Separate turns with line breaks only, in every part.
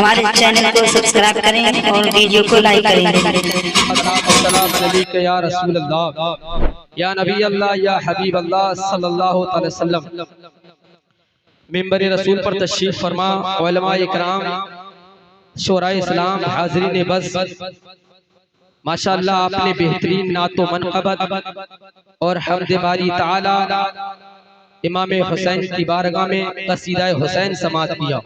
हमारे चैनल को सब्सक्राइब करें और वीडियो को लाइक करें।
या रसूल अल्लाह, या नबी अल्लाह, या हबीब अल्लाह सल्लल्लाहु अलैहि वसल्लम। मिंबर रसूल पर तशरीफ फरमा, उलमा इकराम, शोराए इस्लाम, हाज़रीन बस, माशाअल्लाह आपने बेहतरीन नातो मनक़बत और हम्द बारी ताला इमाम हुसैन की बारगाह में कसीदा हुसैन समात किया।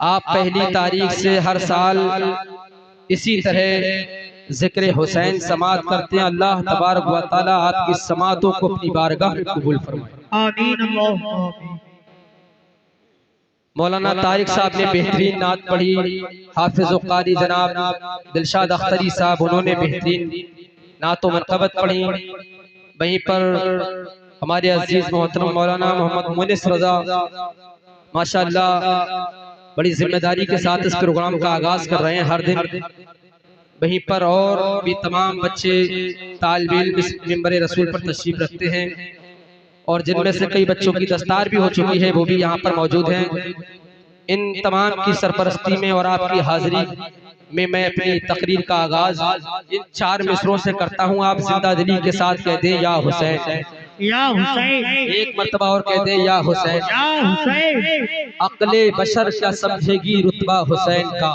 आप पहली तारीख से हर साल इसी तरह जिक्र हुसैन समात करते हैं। अल्लाह तबारक व तआला आपकी समातों को अपनी बारगाह में कबूल फरमाए, आमीन। मौलाना तारिक साहब ने बेहतरीन नात पढ़ी, हाफिज कारी जनाब दिलशाद अख्तरी साहब उन्होंने बेहतरीन नात व मनक़बत पढ़ी। वहीं पर हमारे अजीज मोहतरम मौलाना मोहम्मद मुनिस रजा माशाअल्लाह बड़ी जिम्मेदारी के साथ इस प्रोग्राम का आगाज कर रहे हैं हर दिन। वहीं पर और भी तमाम बच्चे तालिबे इल्म इस मिंबर रसूल पर तशरीफ रखते हैं और जिनमें से कई बच्चों की दस्तार भी हो चुकी है, वो भी यहाँ पर मौजूद हैं। इन तमाम की सरपरस्ती में और आपकी हाजिरी में मैं अपनी तकरीर का आगाज इन 4 मिसरों से करता हूँ। आप जिंदा दिली के साथ कह दें या हुसैन, या हुसैन। एक मर्तबा और कह दे या हुसैन, या हुसैन। अक्ले बशर क्या समझेगी रुतबा हुसैन का,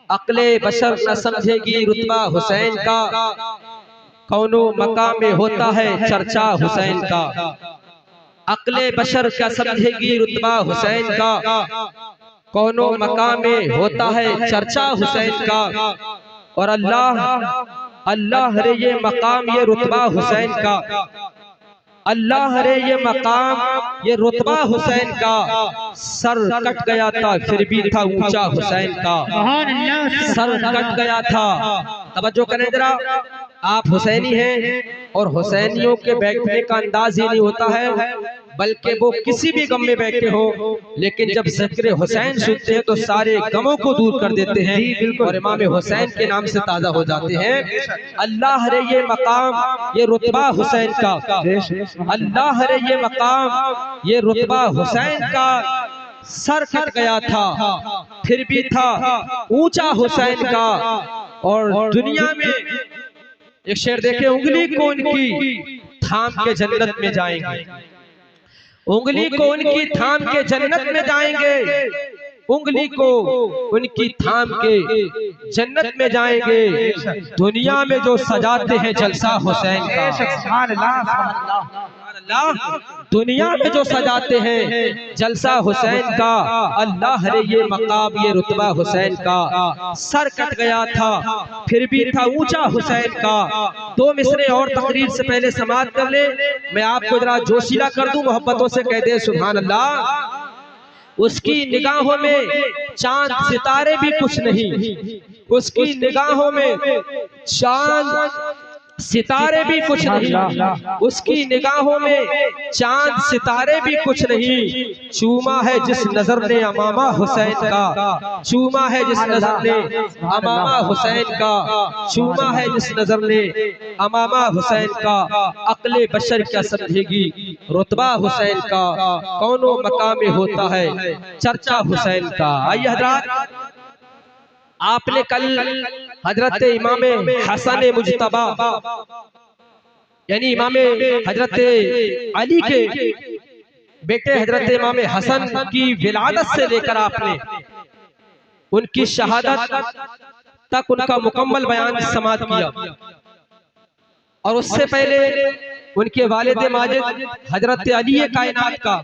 अक्ले बशर न समझेगी रुतबा हुसैन का, कौनो मकाम में होता है चर्चा हुसैन का। अक्ले बशर क्या समझेगी रुतबा हुसैन का, कौनो मकाम में होता है चर्चा हुसैन का। और अल्लाह अल्लाह रे ये मकाम ये रुतबा हुसैन का, अल्लाह रे ये मकाम ये रुतबा हुसैन का। सर कट गया था फिर भी था ऊंचा हुसैन का, सर कट गया था। तवज्जो करें जरा, आप हुसैनी हैं और हुसैनियों के बैठने का अंदाज ही नहीं होता है, बल्कि वो किसी भी गम में बैठे हो, लेकिन जब जिक्र हुसैन सुनते हैं तो सारे गमों को दूर कर देते हैं और इमाम हुसैन के नाम से ताज़ा हो जाते हैं। अल्लाह रे ये मकाम ये रुतबा हुसैन का, अल्लाह रे ये मकाम ये रुतबा हुसैन का। सर कट गया था फिर भी था ऊंचा हुसैन का। और दुनिया में एक शेर देखे, उंगली को उनकी थाम के जन्नत में जाएंगे, उंगली को उनकी थाम के जन्नत में जाएंगे, उंगली को उनकी थाम के जन्नत में जाएंगे। दुनिया में जो सजाते हैं जलसा हुसैन का, दुनिया में जो सजाते हैं जलसा हुसैन का। अल्लाह रे ये मकाम ये रुतबा हुसैन का। सर कट गया था फिर भी था ऊंचा हुसैन का। 2 मिसरे और तकरीर से पहले समाप्त कर ले, मैं आपको जरा जोशीला कर दूं, मोहब्बतों से कह दे सुभान अल्लाह। उसकी निगाहों में चांद सितारे भी कुछ नहीं, उसकी निगाहों में चांद सितारे भी कुछ नहीं, उसकी निगाहों में चांद सितारे भी कुछ नहीं। चूमा है जिस नजर ने अमामा हुसैन का, चूमा है जिस नजर ने अमामा हुसैन का, चूमा है जिस नजर ने अमामा हुसैन का। अक्ले बशर क्या समझेगी रुतबा हुसैन का, कौनो मकाम में होता है चर्चा हुसैन का। आइए हज़रात, आपने कल हजरत इमाम हसन मुजतबा यानी इमाम हजरत अली के बेटे हजरत इमाम हसन की विलादत से लेकर आपने उनकी शहादत तक उनका मुकम्मल बयान समात किया। और उससे पहले उनके वालिद माजिद हजरत अली कायनात का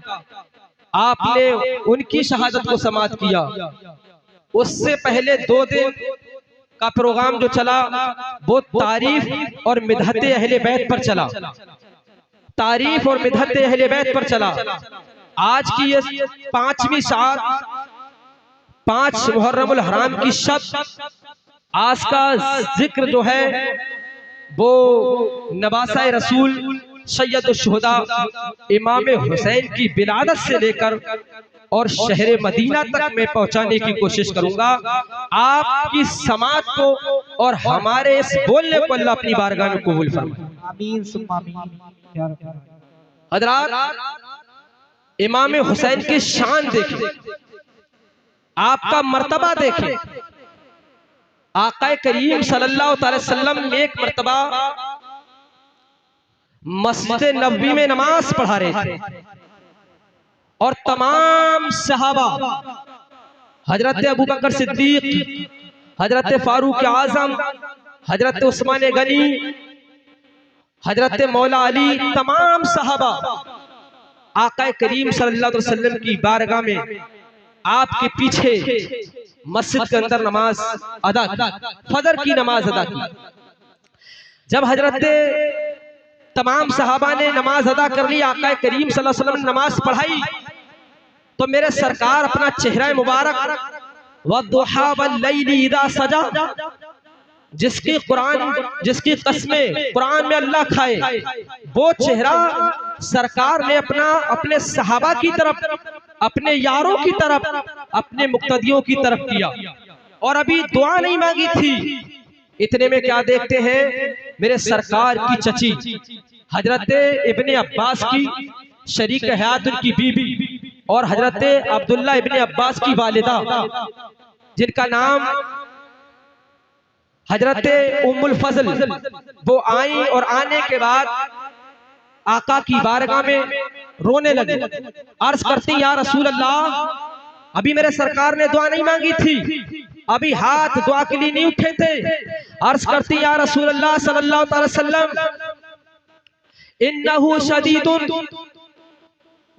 आपने उनकी शहादत को समात किया। उससे पहले 2 दिन का प्रोग्राम जो चला वो तारीफ और मिदहते अहले बैत पर चला, तारीफ और मिदहते अहले बैत पर चला। आज की ये 5वीं शाद 5 मुहर्रमुल हराम की शब, आज का जिक्र जो है वो नवासा रसूल सैयद शुहदा इमाम हुसैन की विलादत से लेकर और शहर मदीना तक मैं पहुंचाने की कोशिश करूंगा। आपकी समात को और हमारे इस बोलने को अल्लाह अपनी बारगाह में कबूल फरमाए, आमीन सुम्मा आमीन। हज़रात, इमाम हुसैन की शान देखिए, आपका मर्तबा देखें। आका करीम सल्लल्लाहु अलैहि वसल्लम एक मर्तबा मस्जिद नबवी में नमाज पढ़ा रहे थे और तमाम सहाबा हजरत अबू बकर सिद्दीक, हजरत फारूक आजम, हजरत उस्मान गनी, हजरत मौला अली, तमाम सहाबा आका करीम सल्लल्लाहु अलैहि वसल्लम की बारगाह में आपके पीछे मस्जिद के अंदर नमाज अदा की, फजर की नमाज अदा की। जब हजरत तमाम सहाबा ने नमाज अदा कर ली, आका करीम सल्लल्लाहु अलैहि वसल्लम ने नमाज पढ़ाई, तो मेरे सरकार अपना चेहरा मुबारक वद्दुहा वल्लैली इज़ा सजा, जिसकी कस्में कुरान में अल्लाह खाए, वो चेहरा सरकार ने अपने सहाबा की तरफ, अपने यारों की तरफ, अपने मुक्तदियों की तरफ किया और अभी दुआ नहीं मांगी थी। इतने में क्या देखते हैं, मेरे सरकार की चची हजरत इब्ने अब्बास की शरीक हयात उनकी बीबी और हजरत अब्दुल्ला इब्ने अब्बास की वालिदा, जिनका नाम हजरत उम्मुल फजल, वो आई और आने के बाद आका की बारगाह में रोने लगे। अर्ज करती, या रसूल अल्लाह, अभी मेरे सरकार ने दुआ नहीं मांगी थी, अभी हाथ दुआ के लिए नहीं उठे थे। अर्ज करती, या रसूल अल्लाह सल्लल्लाहु अलैहि वसल्लम, इन्नहु शदीदुन,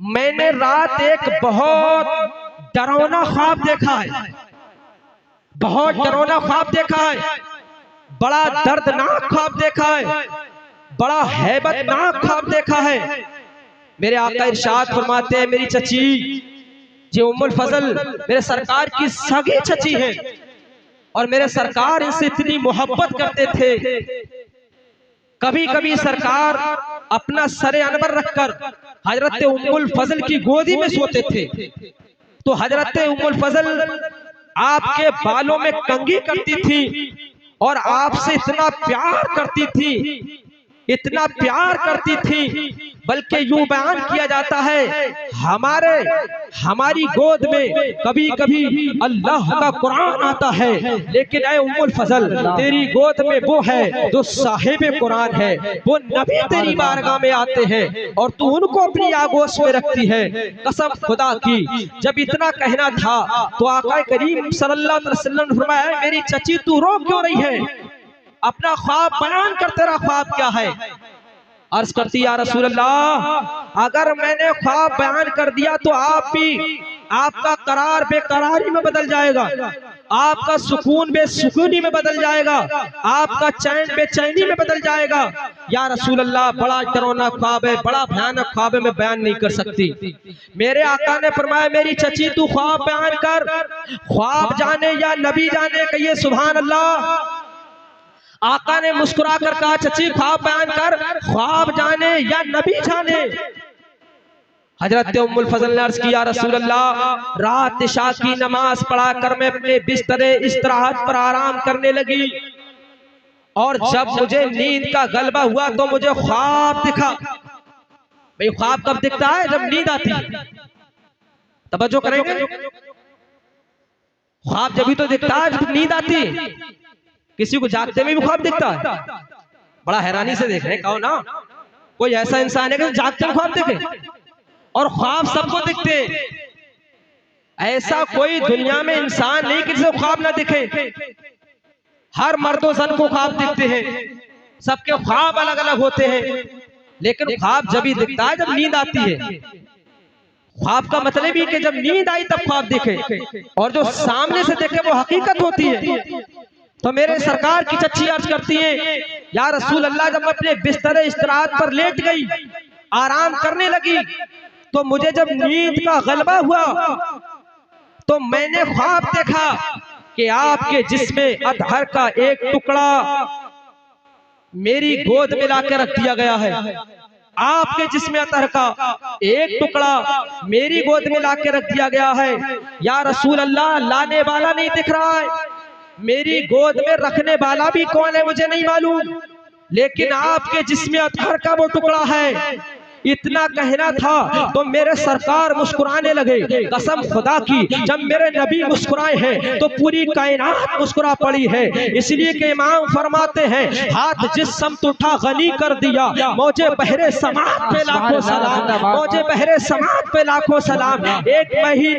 मैंने रात एक बहुत डरावना ख्वाब देखा है, बहुत डरावना ख्वाब देखा है, बड़ा दर्दनाक ख्वाब देखा है, बड़ा हैबतनाक ख्वाब देखा है। मेरे आका इरशाद फरमाते हैं, मेरी चची जो उम्मुल फजल मेरे सरकार की सगी चची है और मेरे सरकार इनसे इतनी मोहब्बत करते थे, कभी कभी सरकार अपना सरे अनवर रखकर हजरत उम्मुल फजल की गोदी में सोते थे, तो हजरत उम्मुल फजल आपके बालों में कंघी करती थी और आपसे इतना प्यार करती थी, इतना प्यार करती थी, बल्कि यूं बयान किया जाता है हमारी गोद में कभी कभी अल्लाह का कुरान आता है, लेकिन ऐ उम्मुल फजल, तेरी गोद में वो है जो साहिब कुरान है, वो नबी तेरी बारगाह में आते हैं और तू उनको अपनी आगोश में रखती है। कसम खुदा की, जब इतना कहना था तो आका करीम सल्लल्लाहु अलैहि वसल्लम ने फरमाया, मेरी चची तू रो क्यों रही है, अपना ख्वाब बयान कर, तेरा ख्वाब क्या है। अर्ज करती, या रसूल अल्लाह, अगर मैंने ख्वाब बयान कर दिया तो आप भी, आपका करार बेकरारी में बदल जाएगा, आपका सुकून बेसुकूनी में बदल जाएगा, आपका चैन बेचैनी में बदल जाएगा। या रसूल अल्लाह, बड़ा डरावना ख्वाब है, बड़ा भयानक ख्वाब है, मैं बयान नहीं कर सकती। मेरे आका ने फरमाया, मेरी चची तू ख्वाब बयान कर, ख्वाब जाने या नबी जाने, कहिए सुभान अल्लाह। आका ने मुस्कुरा कर कहा, चची ख्वाब बयान कर, ख्वाब जाने या नबी जाने। हजरत उम्मुल फजल ने अर्ज किया, रसूल अल्लाह, रात इशा की नमाज पढ़ा कर मैं अपने बिस्तरे इस्तराहत पर आराम करने लगी और जब मुझे नींद का गलबा हुआ तो मुझे ख्वाब दिखा। भाई ख्वाब कब दिखता है? जब नींद आती है। तवज्जो करेंगे, ख्वाब जब भी तो दिखता है जब नींद आती है। किसी को जागते में भी ख्वाब दिखता है? बड़ा हैरानी से देख रहे हैं, कहो ना कोई ऐसा इंसान है कि जागते में ख्वाब देखे? और ख्वाब सबको दिखते हैं, ऐसा कोई दुनिया में इंसान नहीं कि जिसे ख्वाब ना दिखे। हर मर्दो ज़न को ख्वाब दिखते हैं, सबके ख्वाब अलग अलग होते हैं, लेकिन ख्वाब जब ही दिखता है जब नींद आती है। ख्वाब का मतलब ही कि जब नींद आई तब ख्वाब दिखे, और जो सामने से देखे वो हकीकत होती है। तो मेरे सरकार की चच्ची अर्ज करती है, या रसूल अल्लाह, जब अपने बिस्तर इस्तराहत पर लेट गई, आराम करने लगी, तो मुझे जब नींद का गलबा हुआ तो मैंने ख्वाब देखा कि आपके जिस्म अतहर का एक टुकड़ा मेरी गोद में लाकर रख दिया गया है। आपके जिस्म अतहर का एक टुकड़ा मेरी गोद में लाकर रख दिया गया है। या रसूल अल्लाह, लाने वाला नहीं दिख रहा है, मेरी गोद में रखने वाला भी कौन है मुझे नहीं मालूम, लेकिन आपके जिस्म अतहर का वो टुकड़ा है। इतना कहना था तो मेरे सरकार मुस्कुराने लगे। कसम खुदा की, जब मेरे नबी मुस्कुराए हैं तो पूरी कायनात मुस्कुरा पड़ी है। इसलिए कि इमाम फरमाते हैं, हाथ जिस समत उठा गनी कर दिया, मौजे बहरे समात पे लाखों सलाम, मौजे बहरे समात पे लाखों सलाम। एक मैं ही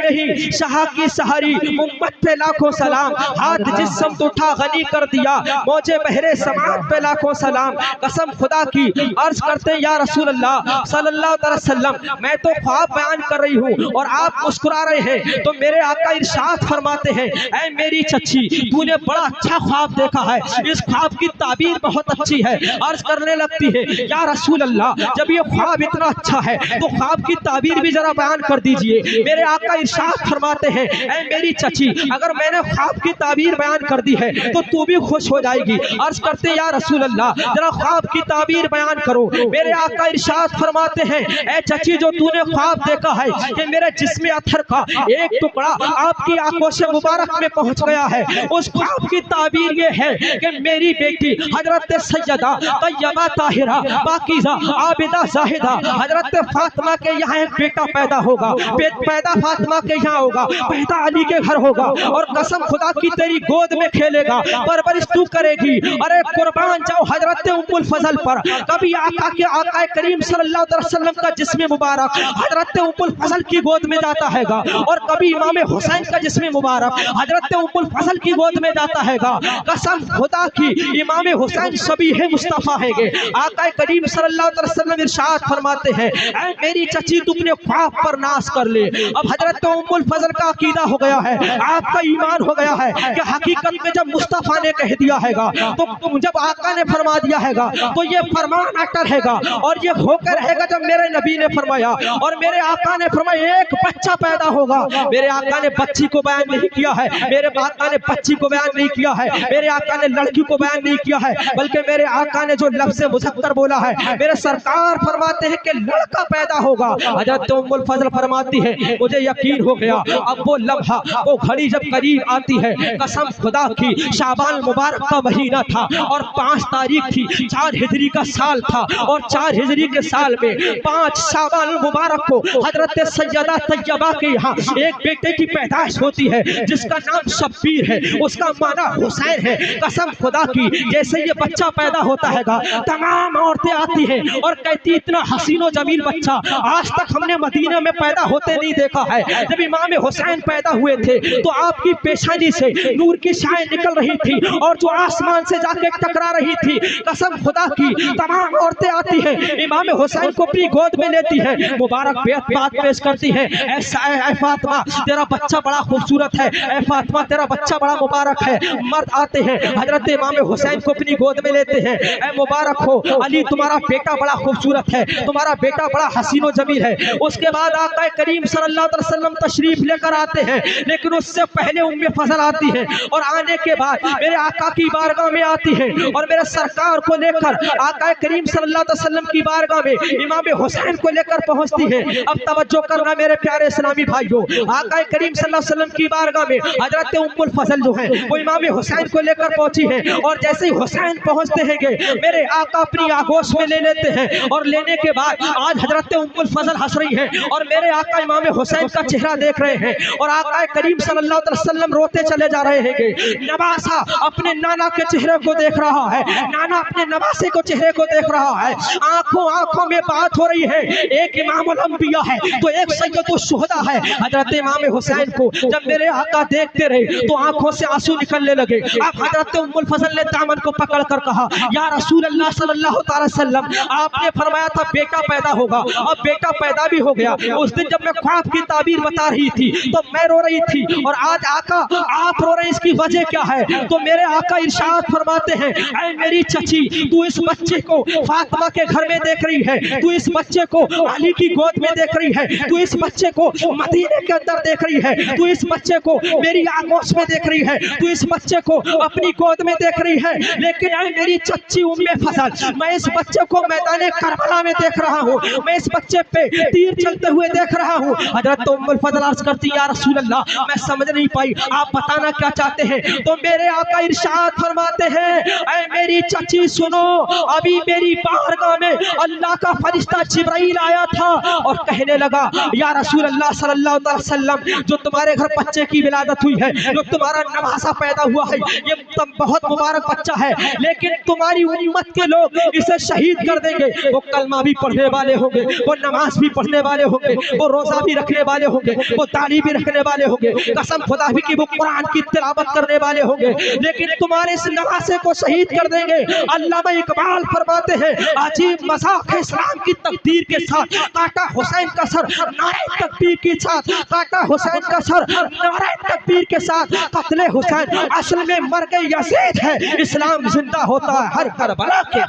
नहीं शाह की सहारी उम्मत पे लाखों सलाम। हाथ जिस समत उठा गनी कर दिया, मौजे बहरे समात पे लाखों सलाम। कसम खुदा की, अर्ज करते हैं या रसूल अल्लाह सल्लल्लाहु अलैहि वसल्लम, मैं तो ख्वाब बयान कर रही हूँ और आप मुस्कुरा रहे हैं। तो मेरे आका इरशाद फरमाते हैं, ऐ मेरी चच्ची, तूने बड़ा अच्छा ख्वाब देखा है, इस ख्वाब की ताबीर बहुत अच्छी है। अर्ज करने लगती है, या रसूल अल्लाह, जब ये ख्वाब इतना अच्छा है तो ख्वाब की ताबीर भी जरा बयान कर दीजिए। मेरे आका इरशाद फरमाते हैं, ऐ मेरी चच्ची, अगर मैंने ख्वाब की ताबीर बयान कर दी है तो तू भी खुश हो जाएगी। अर्ज करते हैं, या रसूल अल्लाह, जरा ख्वाब की ताबीर बयान करो। मेरे आका इरशाद फरमाते हैं, ऐ चच्ची, जो तूने ख्वाब देखा है कि मेरे जिस्म अथर का एक टुकड़ा आपकी आंखों से मुबारक में पहुंच गया है, उस ख्वाब की ताबीर ये है कि मेरी बेटी हजरत सैयदा तैयबा ताहिरा पाकीज़ा आबिदा जाहिदा हजरत फातिमा के यहाँ एक बेटा पैदा होगा। पैदा फातिमा के यहाँ होगा, पैदा अली के घर होगा और कसम खुदा की तेरी गोद में खेलेगा, परवरिश तू करेगी। अरे कुर्बान जाओ हजरत उम्मुल फजल पर। कभी आका करीम सल्लल्लाहु अलैहि वसल्लम का जिस्म मुबारक हजरत उम्मुल फजल की गोद में जाता हैगा और कभी इमाम हुसैन का जिस्म मुबारक हजरत उम्मुल फजल की गोद में जाता हैगा। कसम खुदा की, इमाम हुसैन शबीह मुस्तफा हैगे। आका करीम सल्लल्लाहु अलैहि वसल्लम इरशाद फरमाते हैं, ऐ मेरी चची, तू अपने ख्वाब पर नाज कर ले। अब हजरत उम्मुल फजल का अकीदा हो गया है, आपका ईमान हो गया है कि हकीकत में जब मुस्तफा ने कह दिया हैगा तो जब आका ने फरमा दिया हैगा तो ये फरमान अटर हैगा और ये होकर रहेगा जब मेरे नबी ने फरमाया। और मेरे आका ने फरमाया एक बच्चा पैदा होगा। मेरे आका ने बच्ची को बयान नहीं किया है, मेरे आका ने बच्ची को बयान नहीं किया है, मेरे आका ने लड़की को बयान नहीं किया है, बल्कि मेरे आका ने जो लफ्ज़ मुज़क्कर बोला है, मेरे सरकार फरमाते हैं कि लड़का पैदा होगा। हजरत उम्मुल फजल फरमाती है, मुझे यकीन हो गया। अब वो लम्हा, वो घड़ी जब करीब आती है, कसम खुदा की, शाबान मुबारक का महीना था और 5 तारीख थी, 4 हिजरी का साल था और 4 हिजरी के साल में 5 शाबान मुबारक को हजरत सैयदा तैयबा के यहाँ एक बेटे की पैदाइश होती है जिसका नाम शब्बीर है, उसका माना हुसैन है। कसम खुदा की, जैसे ये बच्चा पैदा होता हैगा, तमाम औरतें आती हैं और कहती, इतना हसीनो जमील बच्चा आज तक हमने मदीना में पैदा होते नहीं देखा है। जब इमाम हुसैन पैदा हुए थे तो आपकी पेशानी से नूर की शाएं निकल रही थी और जो आसमान से जाके टकरा रही थी। कसम खुदा की, तमाम औरतें आती हैं, इमाम हुसैन को अपनी गोद में लेती है, मुबारक बात पेश करती है, ऐ फातिमा तेरा बच्चा बड़ा खूबसूरत है, ऐ फातिमा तेरा बच्चा बड़ा मुबारक है। मर्द आते हैं, हजरत इमाम हुसैन को अपनी गोद में लेते हैं, ऐ मुबारक हो अली, तुम्हारा बेटा बड़ा खूबसूरत है, तुम्हारा बेटा बड़ा हसीनो जमील है। उसके बाद आका करीम सल्लल्लाहु अलैहि वसल्लम तशरीफ लेकर आते हैं, लेकिन उससे पहले उम्मे फजल आती है और आने के बाद मेरे आका की बारगाह में आती है और मेरे सरकार को लेकर आका करीम सल्लल्लाहु अलैहि वसल्लम की बारगाह में इमाम हुसैन को लेकर पहुंचती है। अब तवज्जो करना मेरे प्यारे इस्लामी भाइयों, आका करीम सल्लल्लाहु अलैहि वसल्लम की बारगाह में हजरत उम्मुल फजल जो है वो इमाम हुसैन को लेकर पहुंची है और जैसे ही हुसैन पहुंचते हैं मेरे आका अपनी आगोश में ले लेते हैं और लेने के बाद आज हजरत उम्मुल फजल हंस रही है और मेरे आका इमाम हुसैन का चेहरा देख रहे हैं और आका करीम सल्लल्लाहु अलैहि वसल्लम रोते चले जा रहे हैं। नवासा अपने नाना के चेहरे को देख रहा है, नाना अपने नवासे को चेहरे को देख रहा है, आंखों आंखों में बात हो रही है। एक इमामुल अंबिया है तो एक सैयदुश शुहदा है। हजरत इमाम हुसैन को जब मेरे आका देखते रहे तो आंखों से आंसू निकलने लगे। अब हजरत उम्मुल फजल ने दामन को पकड़ कर कहा, या रसूल अल्लाह सल्लल्लाहु अलैहि वसल्लम, आपने फरमाया था बेटा पैदा होगा, अब बेटा पैदा भी हो गया। उस दिन जब मैं ख्वाब की ताबीर बता रही थी तो मैं रो रही थी और आज आका आप रो रहे, इसकी वजह क्या है? तो मेरे आका इरशाद फरमाते हैं, ऐ मेरी चची, तू इस बच्चे को फातिमा के घर में देख रही है, तू इस बच्चे को अली की गोद में देख रही है, तू इस बच्चे को मदीने के अंदर देख रही है, तू इस बच्चे को मेरी आगोश में देख रही है, तू इस बच्चे को अपनी गोद में देख रही है। लेकिन ऐ मेरी चच्ची उम्मे फजल, मैं इस बच्चे को मैदान करबला में देख रहा हूँ, मैं इस बच्चे पे तीर चलते हुए देख रहा हूँ। हजरत उम्मुल फजल अर्ज करती, या रसूल अल्लाह, मैं समझ नहीं पाई, आप बताना क्या चाहते हैं? तो मेरे आका इरशाद फरमाते हैं, ऐ मेरी चची सुनो, अभी मेरी बारगाह मौका में अल्लाह का फरिश्ता जिब्राइल आया था और कहने लगा, या रसूल अल्लाह सल्लल्लाहु अलैहि वसल्लम, जो तुम्हारे घर बच्चे की विलादत हुई है, जो तुम्हारा नवासा पैदा हुआ है, ये बहुत मुबारक बच्चा है, लेकिन तुम्हारी उम्मत के लोग इसे शहीद कर देंगे। वो कलमा भी पढ़ने वाले होंगे, वो नमाज भी पढ़ने वाले होंगे, वो रोजा भी रखने वाले होंगे, वो दाढ़ी भी रखने वाले होंगे, कसम खुदा की वो कुरान की तिलावत करने वाले होंगे, लेकिन तुम्हारे इस नवासे को शहीद कर देंगे। अल्लामा इकबाल फरमाते हैं, अजीब मजाक है इस्लाम की तकदीर के साथ, काटा हुसैन का सर नारे तकबीर के साथ, काटा हुसैन का सर नारे तकबीर के साथ। कत्ले हुसैन असल में मर गए यजीद है, इस्लाम जिंदा होता है हर करबला के।